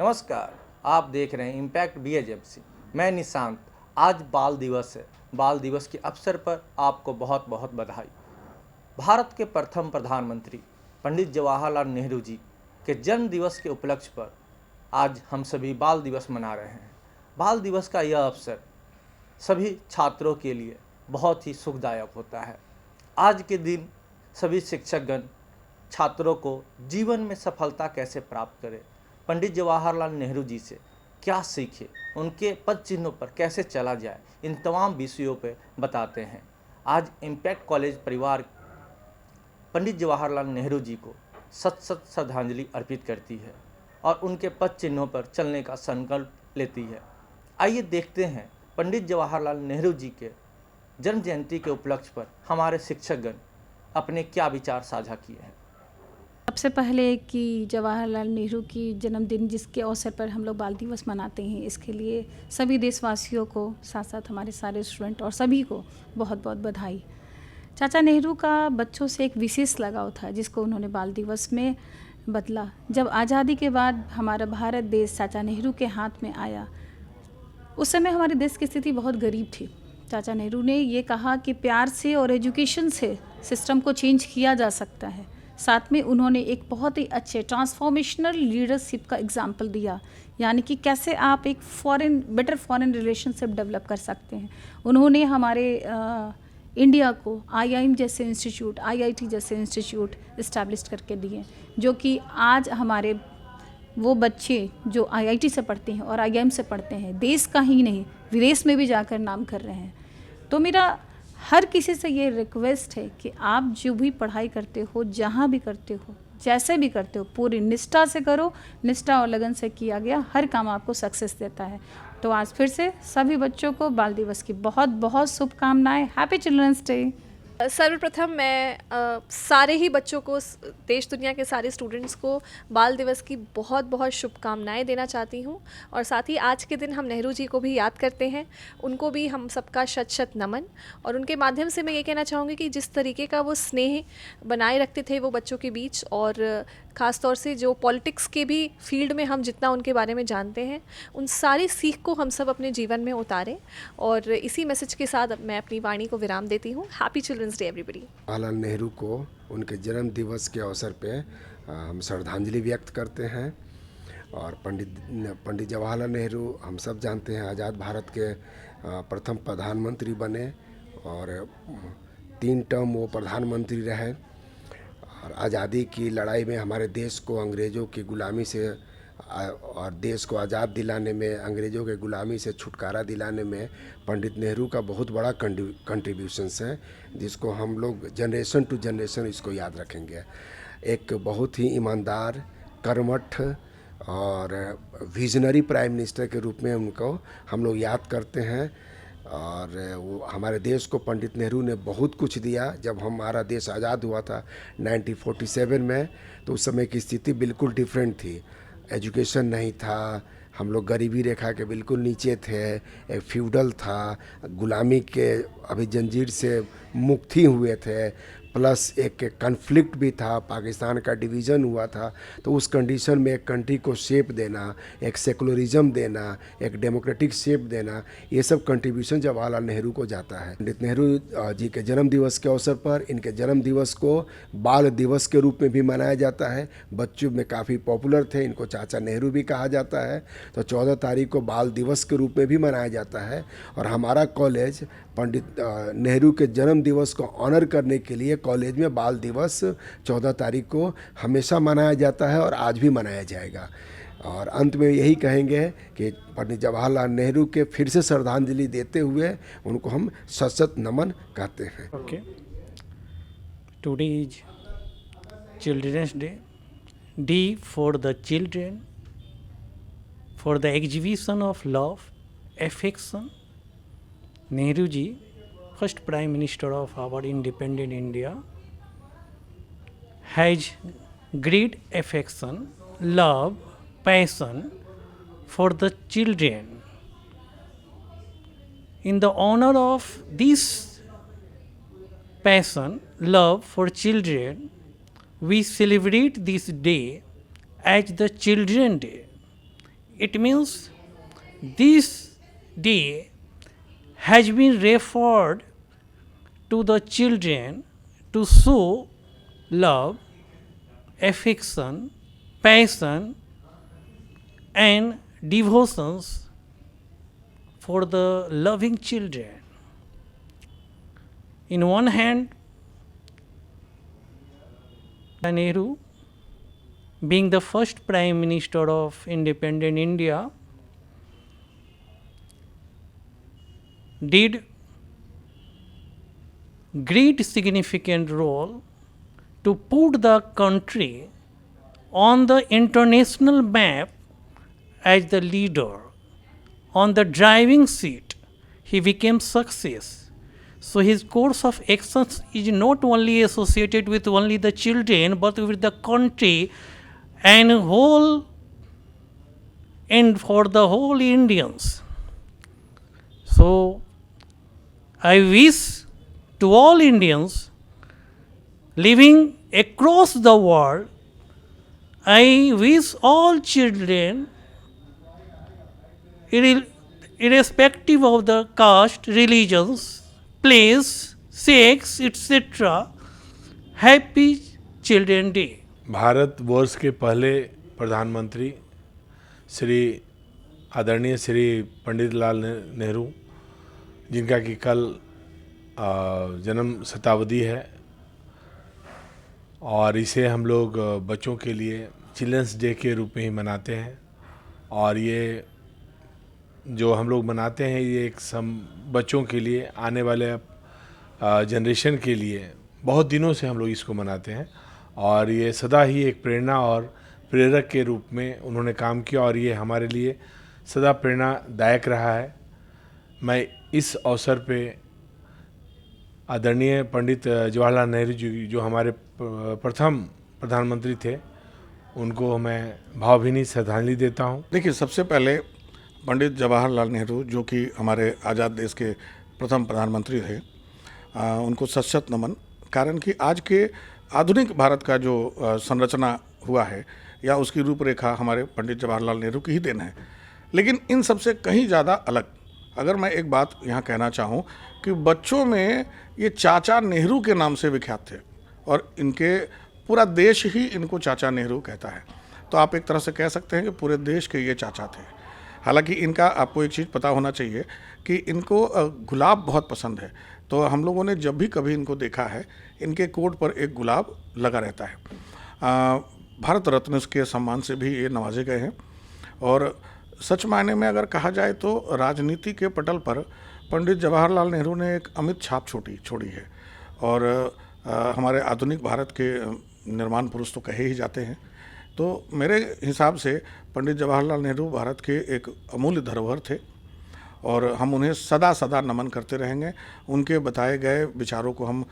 नमस्कार, आप देख रहे हैं इम्पैक्ट BHFC। मैं निशांत। आज बाल दिवस है। बाल दिवस के अवसर पर आपको बहुत बहुत बधाई। भारत के प्रथम प्रधानमंत्री पंडित जवाहरलाल नेहरू जी के जन्म दिवस के उपलक्ष्य पर आज हम सभी बाल दिवस मना रहे हैं। बाल दिवस का यह अवसर सभी छात्रों के लिए बहुत ही सुखदायक होता है। आज के दिन सभी शिक्षकगण छात्रों को जीवन में सफलता कैसे प्राप्त करें, पंडित जवाहरलाल नेहरू जी से क्या सीखे, उनके पद चिन्हों पर कैसे चला जाए, इन तमाम विषयों पर बताते हैं। आज इम्पैक्ट कॉलेज परिवार पंडित जवाहरलाल नेहरू जी को सत श्रद्धांजलि अर्पित करती है और उनके पद चिन्हों पर चलने का संकल्प लेती है। आइए देखते हैं पंडित जवाहरलाल नेहरू जी के जन्म जयंती के उपलक्ष्य पर हमारे शिक्षकगण अपने क्या विचार साझा किए हैं। सबसे पहले कि जवाहरलाल नेहरू की जन्मदिन जिसके अवसर पर हम लोग बाल दिवस मनाते हैं, इसके लिए सभी देशवासियों को, साथ साथ हमारे सारे स्टूडेंट और सभी को बहुत बहुत बधाई। चाचा नेहरू का बच्चों से एक विशेष लगाव था जिसको उन्होंने बाल दिवस में बदला। जब आज़ादी के बाद हमारा भारत देश चाचा नेहरू के हाथ में आया, उस समय हमारे देश की स्थिति बहुत गरीब थी। चाचा नेहरू ने ये कहा कि प्यार से और एजुकेशन से सिस्टम को चेंज किया जा सकता है। साथ में उन्होंने एक बहुत ही अच्छे ट्रांसफॉर्मेशनल लीडरशिप का एग्जाम्पल दिया, यानी कि कैसे आप एक बेटर फॉरेन रिलेशनशिप डेवलप कर सकते हैं। उन्होंने हमारे इंडिया को IIM जैसे इंस्टीट्यूट, IIT जैसे इंस्टीट्यूट इस्टेब्लिश करके दिए, जो कि आज हमारे वो बच्चे जो IIT से पढ़ते हैं और IIM से पढ़ते हैं, देश का ही नहीं विदेश में भी जाकर नाम कर रहे हैं। तो मेरा हर किसी से ये रिक्वेस्ट है कि आप जो भी पढ़ाई करते हो, जहाँ भी करते हो, जैसे भी करते हो, पूरी निष्ठा से करो। निष्ठा और लगन से किया गया हर काम आपको सक्सेस देता है। तो आज फिर से सभी बच्चों को बाल दिवस की बहुत बहुत शुभकामनाएं। Happy children's day. सर्वप्रथम मैं सारे ही बच्चों को, देश दुनिया के सारे स्टूडेंट्स को बाल दिवस की बहुत बहुत शुभकामनाएं देना चाहती हूं। और साथ ही आज के दिन हम नेहरू जी को भी याद करते हैं, उनको भी हम सबका शत शत नमन। और उनके माध्यम से मैं ये कहना चाहूँगी कि जिस तरीके का वो स्नेह बनाए रखते थे वो बच्चों के बीच, और ख़ास तौर से जो पॉलिटिक्स के भी फील्ड में हम जितना उनके बारे में जानते हैं, उन सारी सीख को हम सब अपने जीवन में उतारें। और इसी मैसेज के साथ मैं अपनी वाणी को विराम देती हूँ। Happy children's day everybody. Jawaharlal Nehru को उनके जन्म दिवस के अवसर पे हम श्रद्धांजलि व्यक्त करते हैं। और पंडित जवाहरलाल नेहरू हम सब जानते हैं आज़ाद भारत के प्रथम प्रधानमंत्री बने और 3 टर्म वो प्रधानमंत्री रहे। और आज़ादी की लड़ाई में हमारे देश को अंग्रेज़ों की गुलामी से और देश को आज़ाद दिलाने में, अंग्रेज़ों के गुलामी से छुटकारा दिलाने में पंडित नेहरू का बहुत बड़ा कंट्रीब्यूशंस है, जिसको हम लोग जनरेशन टू जनरेशन इसको याद रखेंगे। एक बहुत ही ईमानदार, कर्मठ और विजनरी प्राइम मिनिस्टर के रूप में उनको हम लोग याद करते हैं। और वो हमारे देश को पंडित नेहरू ने बहुत कुछ दिया। जब हमारा देश आज़ाद हुआ था 1947 में, तो उस समय की स्थिति बिल्कुल डिफरेंट थी। एजुकेशन नहीं था, हम लोग गरीबी रेखा के बिल्कुल नीचे थे, एक फ्यूडल था, गुलामी के अभी जंजीर से मुक्ति हुए थे, प्लस एक कन्फ्लिक्ट भी था, पाकिस्तान का डिवीज़न हुआ था। तो उस कंडीशन में एक कंट्री को शेप देना, एक सेकुलरिज्म देना, एक डेमोक्रेटिक शेप देना, ये सब कंट्रीब्यूशन जवाहरलाल नेहरू को जाता है। पंडित नेहरू जी के जन्म दिवस के अवसर पर इनके जन्म दिवस को बाल दिवस के रूप में भी मनाया जाता है। बच्चों में काफ़ी पॉपुलर थे, इनको चाचा नेहरू भी कहा जाता है। तो 14 तारीख को बाल दिवस के रूप में भी मनाया जाता है। और हमारा कॉलेज पंडित नेहरू के जन्म दिवस को ऑनर करने के लिए कॉलेज में बाल दिवस 14 तारीख को हमेशा मनाया जाता है और आज भी मनाया जाएगा। और अंत में यही कहेंगे कि पंडित जवाहरलाल नेहरू के फिर से श्रद्धांजलि देते हुए उनको हम शत शत नमन कहते हैं। Okay, today is children's day, D for the children, for the exhibition of love, affection. Nehru ji, first Prime Minister of our independent India, has great affection, love, passion for the children. In the honor of this passion, love for children, we celebrate this day as the Children Day. It means this day has been referred to the children to show love, affection, passion, and devotions for the loving children. In one hand, Nehru, being the first Prime Minister of independent India, did great significant role to put the country on the international map as the leader, on the driving seat. He became success. So his course of actions is not only associated with only the children, but with the country and for the whole Indians. So I wish to all Indians living across the world, I wish all children, irrespective of the caste, religions, place, sex, etc., Happy Children Day. Bharatvarsh के पहले प्रधानमंत्री श्री आदरणीय श्री पंडित लाल नेहरू, जिनका कि कल जन्म शताब्दी है, और इसे हम लोग बच्चों के लिए चिल्ड्रंस डे के रूप में ही मनाते हैं। और ये जो हम लोग मनाते हैं, ये एक बच्चों के लिए, आने वाले जनरेशन के लिए बहुत दिनों से हम लोग इसको मनाते हैं, और ये सदा ही एक प्रेरणा और प्रेरक के रूप में उन्होंने काम किया, और ये हमारे लिए सदा प्रेरणादायक रहा है। मैं इस अवसर पे आदरणीय पंडित जवाहरलाल नेहरू जी, जो हमारे प्रथम प्रधानमंत्री थे, उनको मैं भावभीनी श्रद्धांजलि देता हूँ। देखिए, सबसे पहले पंडित जवाहरलाल नेहरू, जो कि हमारे आज़ाद देश के प्रथम प्रधानमंत्री थे, उनको सशत नमन। कारण कि आज के आधुनिक भारत का जो संरचना हुआ है या उसकी रूपरेखा हमारे पंडित जवाहरलाल नेहरू की ही देन है। लेकिन इन सबसे कहीं ज़्यादा अलग अगर मैं एक बात यहाँ कहना चाहूँ कि बच्चों में ये चाचा नेहरू के नाम से विख्यात थे, और इनके पूरा देश ही इनको चाचा नेहरू कहता है। तो आप एक तरह से कह सकते हैं कि पूरे देश के ये चाचा थे। हालांकि इनका आपको एक चीज़ पता होना चाहिए कि इनको गुलाब बहुत पसंद है। तो हम लोगों ने जब भी कभी इनको देखा है, इनके कोट पर एक गुलाब लगा रहता है। भारत रत्न के सम्मान से भी ये नवाजे गए हैं। और सच मायने में अगर कहा जाए तो राजनीति के पटल पर पंडित जवाहरलाल नेहरू ने एक अमिट छाप छोड़ी है, और हमारे आधुनिक भारत के निर्माण पुरुष तो कहे ही जाते हैं। तो मेरे हिसाब से पंडित जवाहरलाल नेहरू भारत के एक अमूल्य धरोहर थे, और हम उन्हें सदा सदा नमन करते रहेंगे। उनके बताए गए विचारों को हम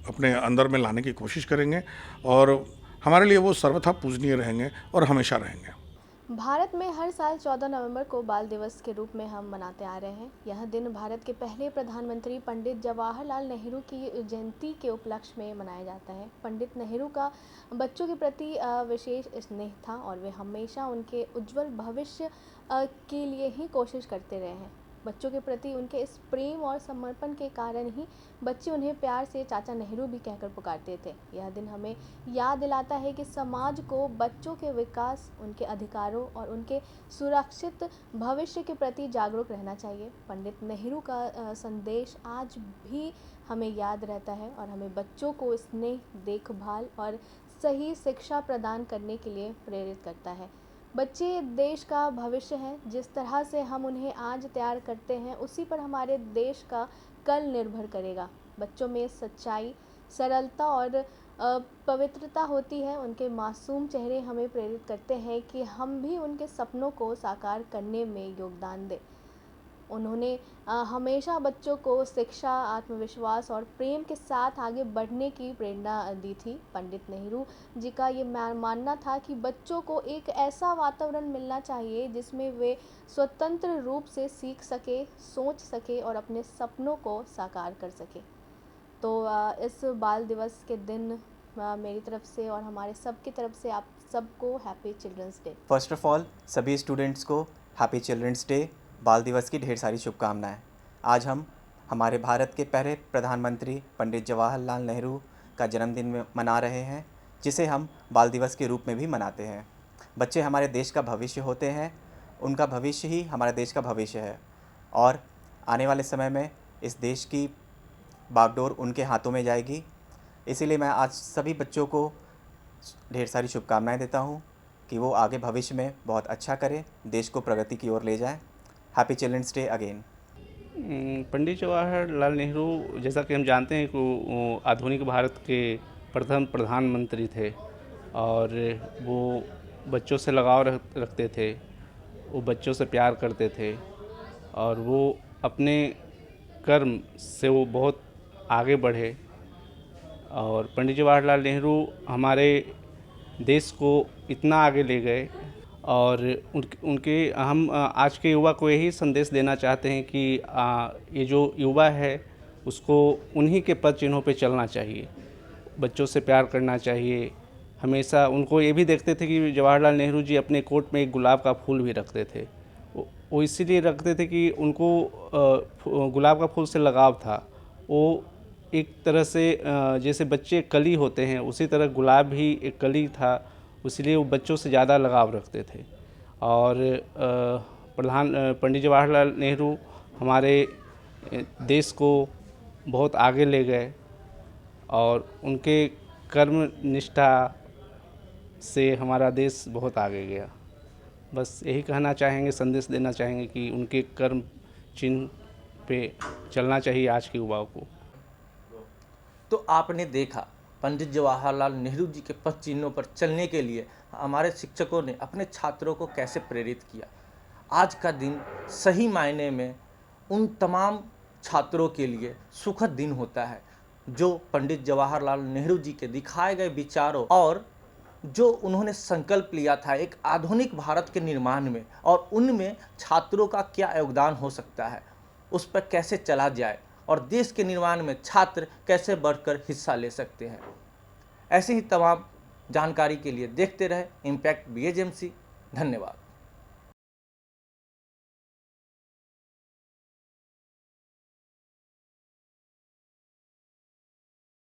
अपने अंदर में लाने की कोशिश करेंगे, और हमारे लिए वो सर्वथा पूजनीय रहेंगे और हमेशा रहेंगे। भारत में हर साल 14 नवंबर को बाल दिवस के रूप में हम मनाते आ रहे हैं। यह दिन भारत के पहले प्रधानमंत्री पंडित जवाहरलाल नेहरू की जयंती के उपलक्ष्य में मनाया जाता है। पंडित नेहरू का बच्चों के प्रति विशेष स्नेह था, और वे हमेशा उनके उज्जवल भविष्य के लिए ही कोशिश करते रहे हैं। बच्चों के प्रति उनके इस प्रेम और समर्पण के कारण ही बच्चे उन्हें प्यार से चाचा नेहरू भी कहकर पुकारते थे। यह दिन हमें याद दिलाता है कि समाज को बच्चों के विकास, उनके अधिकारों और उनके सुरक्षित भविष्य के प्रति जागरूक रहना चाहिए। पंडित नेहरू का संदेश आज भी हमें याद रहता है, और हमें बच्चों को स्नेह, देखभाल और सही शिक्षा प्रदान करने के लिए प्रेरित करता है। बच्चे देश का भविष्य हैं। जिस तरह से हम उन्हें आज तैयार करते हैं, उसी पर हमारे देश का कल निर्भर करेगा। बच्चों में सच्चाई, सरलता और पवित्रता होती है। उनके मासूम चेहरे हमें प्रेरित करते हैं कि हम भी उनके सपनों को साकार करने में योगदान दें। उन्होंने हमेशा बच्चों को शिक्षा, आत्मविश्वास और प्रेम के साथ आगे बढ़ने की प्रेरणा दी थी। पंडित नेहरू जी का ये मानना था कि बच्चों को एक ऐसा वातावरण मिलना चाहिए जिसमें वे स्वतंत्र रूप से सीख सके, सोच सके और अपने सपनों को साकार कर सके। तो इस बाल दिवस के दिन मेरी तरफ से और हमारे सबकी तरफ से आप सबको happy children's day. First of all सभी स्टूडेंट्स को हैप्पी चिल्ड्रंस डे, बाल दिवस की ढेर सारी शुभकामनाएं। आज हम हमारे भारत के पहले प्रधानमंत्री पंडित जवाहरलाल नेहरू का जन्मदिन मना रहे हैं, जिसे हम बाल दिवस के रूप में भी मनाते हैं। बच्चे हमारे देश का भविष्य होते हैं, उनका भविष्य ही हमारे देश का भविष्य है और आने वाले समय में इस देश की बागडोर उनके हाथों में जाएगी। इसीलिए मैं आज सभी बच्चों को ढेर सारी शुभकामनाएं देता हूं कि वो आगे भविष्य में बहुत अच्छा करें, देश को प्रगति की ओर ले जाएं। Happy children's day again. Pandit Jawaharlal Nehru, जैसा कि हम जानते हैं कि वो आधुनिक भारत के प्रथम प्रधानमंत्री थे और वो बच्चों से लगाव रखते थे, वो बच्चों से प्यार करते थे और वो अपने कर्म से वो बहुत आगे बढ़े। और पंडित जवाहरलाल नेहरू हमारे देश को इतना आगे ले गए और उनके हम आज के युवा को यही संदेश देना चाहते हैं कि ये जो युवा है उसको उन्हीं के पद चिन्हों पे चलना चाहिए, बच्चों से प्यार करना चाहिए। हमेशा उनको ये भी देखते थे कि जवाहरलाल नेहरू जी अपने कोट में एक गुलाब का फूल भी रखते थे। वो इसीलिए रखते थे कि उनको गुलाब का फूल से लगाव था। वो एक तरह से जैसे बच्चे कली होते हैं, उसी तरह गुलाब भी एक कली था, इसलिए वो बच्चों से ज़्यादा लगाव रखते थे। और पंडित जवाहरलाल नेहरू हमारे देश को बहुत आगे ले गए और उनके कर्म निष्ठा से हमारा देश बहुत आगे गया। बस यही कहना चाहेंगे, संदेश देना चाहेंगे कि उनके कर्म चिन्ह पे चलना चाहिए आज के युवाओं को। तो आपने देखा पंडित जवाहरलाल नेहरू जी के पद चिन्हों पर चलने के लिए हमारे शिक्षकों ने अपने छात्रों को कैसे प्रेरित किया। आज का दिन सही मायने में उन तमाम छात्रों के लिए सुखद दिन होता है जो पंडित जवाहरलाल नेहरू जी के दिखाए गए विचारों और जो उन्होंने संकल्प लिया था एक आधुनिक भारत के निर्माण में और उनमें छात्रों का क्या योगदान हो सकता है, उस पर कैसे चला जाए और देश के निर्माण में छात्र कैसे बढ़कर हिस्सा ले सकते हैं। ऐसे ही तमाम जानकारी के लिए देखते रहे इम्पैक्ट BHMC। धन्यवाद।